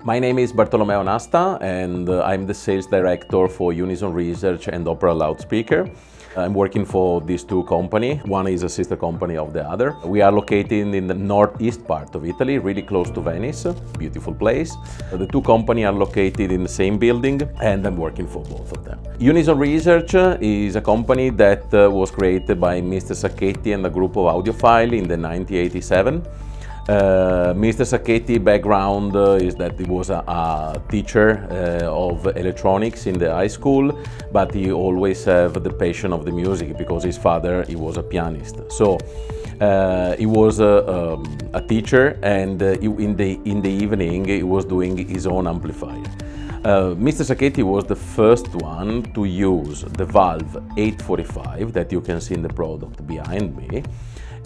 My name is Bartelomeo Nasta, and I'm the sales director for Unison Research and Opera Loudspeaker. I'm working for these two companies. One is a sister company of the other. We are located in the northeast part of Italy, really close to Venice, beautiful place. The two companies are located in the same building, and I'm working for both of them. Unison Research is a company that was created by Mr. Sacchetti and a group of audiophile in the 1987. Mr. Sacchetti background is that he was a teacher of electronics in the high school, but he always had the passion of the music because his father, he was a pianist. So he was a teacher, and in the evening he was doing his own amplifier. Mr. Sacchetti was the first one to use the valve 845 that you can see in the product behind me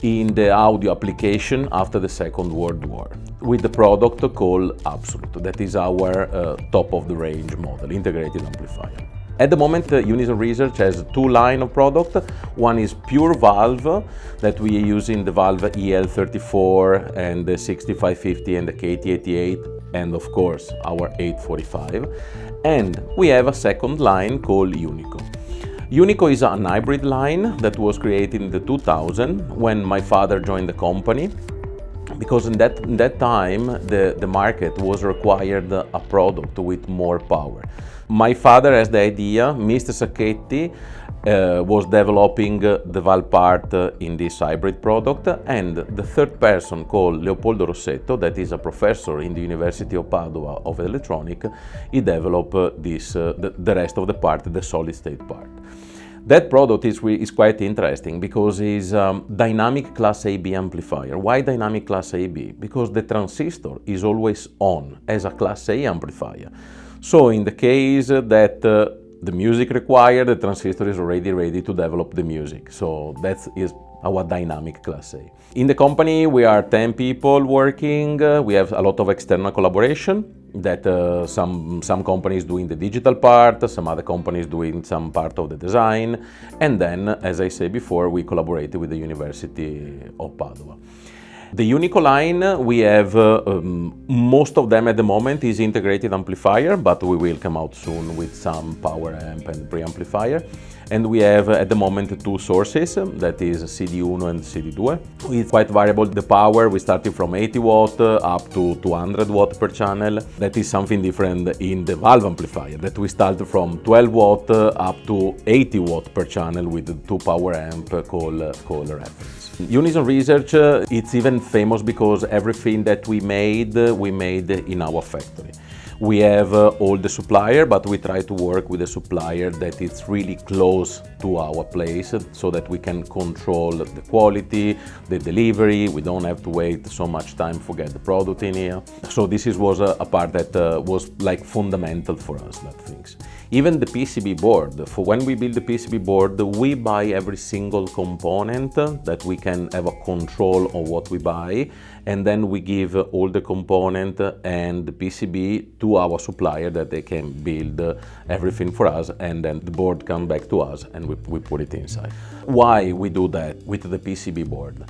in the audio application after the Second World War with the product called Absolute. That is our top-of-the-range model, integrated amplifier. At the moment, Unison Research has two lines of product. One is pure valve that we are using the valve EL34 and the 6550 and the KT88 and of course our 845. And we have a second line called Unico. Unico is an hybrid line that was created in the 2000 when my father joined the company, because in that time the market was required a product with more power. My father has the idea, Mr. Sacchetti was developing the valve part in this hybrid product, and the third person called Leopoldo Rossetto, that is a professor in the University of Padua of electronic, he developed this, the rest of the part, the solid state part. That product is quite interesting because it's dynamic class AB amplifier. Why dynamic class AB? Because the transistor is always on as a class A amplifier. So in the case that the music required, the transistor is already ready to develop the music. So that is our dynamic class A. In the company we are 10 people working. We have a lot of external collaboration that some companies doing the digital part, some other companies doing some part of the design, and then, as I said before, we collaborated with the University of Padua. The Unico line, we have most of them at the moment is integrated amplifier, but we will come out soon with some power amp and preamplifier. And we have at the moment two sources, that is CD1 and CD2. It's quite variable, the power, we started from 80 watt up to 200 watt per channel. That is something different in the valve amplifier, that we start from 12 watt up to 80 watt per channel with the two power amp called reference. Unison Research, it's even famous because everything that we made in our factory. We have all the supplier, but we try to work with a supplier that is really close to our place so that we can control the quality, the delivery. We don't have to wait so much time to get the product in here. So this was a part that was like fundamental for us, that things. Even the PCB board, for when we build the PCB board, we buy every single component that we can have a control of what we buy, and then we give all the component and the PCB to our supplier that they can build everything for us, and then the board comes back to us and we put it inside. Why we do that with the PCB board?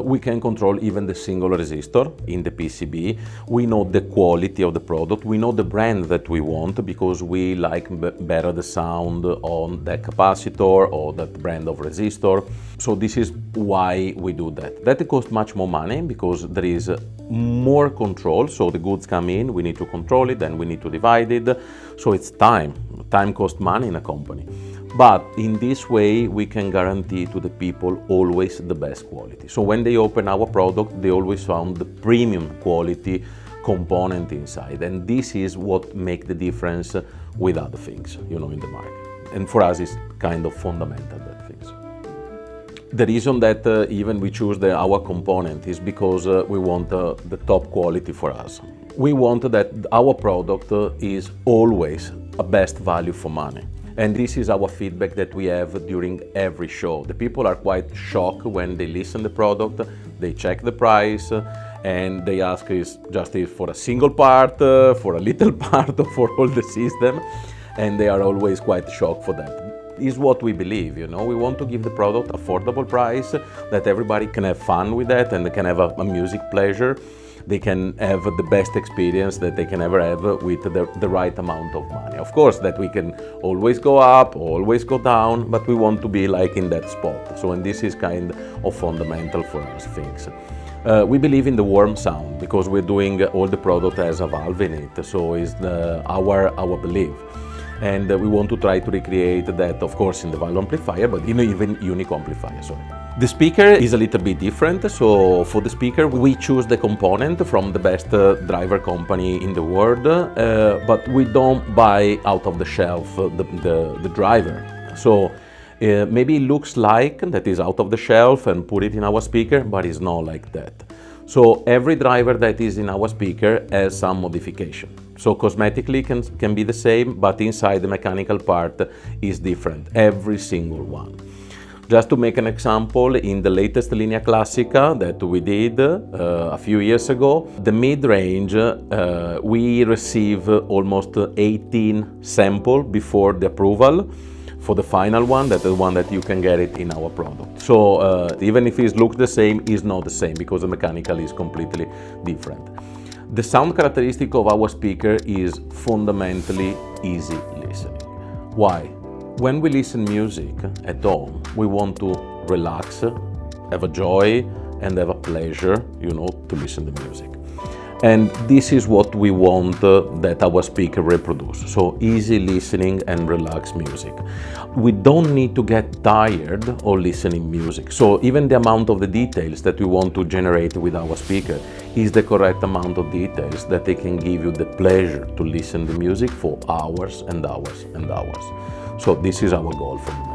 We can control even the single resistor in the PCB. We know the quality of the product. We know the brand that we want because we like better the sound on that capacitor or that brand of resistor. So this is why we do that. That costs much more money because there is more control. So the goods come in, we need to control it, then we need to divide it. So it's time. Time costs money in a company. But in this way, we can guarantee to the people always the best quality. So when they open our product, they always found the premium quality component inside. And this is what makes the difference with other things, in the market. And for us, it's kind of fundamental, that things. The reason that even we choose our component is because we want the top quality for us. We want that our product is always a best value for money. And this is our feedback that we have during every show. The people are quite shocked when they listen to the product, they check the price, and they ask is just for a single part, for a little part, or for all the system, and they are always quite shocked for that. Is what we believe, we want to give the product affordable price, that everybody can have fun with that and can have a music pleasure. they can have the best experience that they can ever have with the right amount of money. Of course, that we can always go up, always go down, but we want to be like in that spot. So, and this is kind of fundamental for us things. We believe in the warm sound because we're doing all the product as a valve in it, so it's our belief. And we want to try to recreate that, of course, in the valve amplifier, but in even Unico amplifier, sorry. The speaker is a little bit different, so for the speaker we choose the component from the best driver company in the world, but we don't buy out of the shelf the driver. So maybe it looks like that is out of the shelf and put it in our speaker, but it's not like that. So every driver that is in our speaker has some modification. So cosmetically can be the same, but inside the mechanical part is different, every single one. Just to make an example, in the latest Linea Classica that we did a few years ago, the mid-range, we receive almost 18 samples before the approval. For the final one, that is the one that you can get it in our product. So even if it looks the same, it's not the same because the mechanical is completely different. The sound characteristic of our speaker is fundamentally easy listening. Why? When we listen music at home, we want to relax, have a joy, and have a pleasure, to listen to music. And this is what we want that our speaker reproduce. So easy listening and relaxed music. We don't need to get tired of listening music. So even the amount of the details that we want to generate with our speaker is the correct amount of details that they can give you the pleasure to listen to music for hours and hours and hours. So this is our goal for the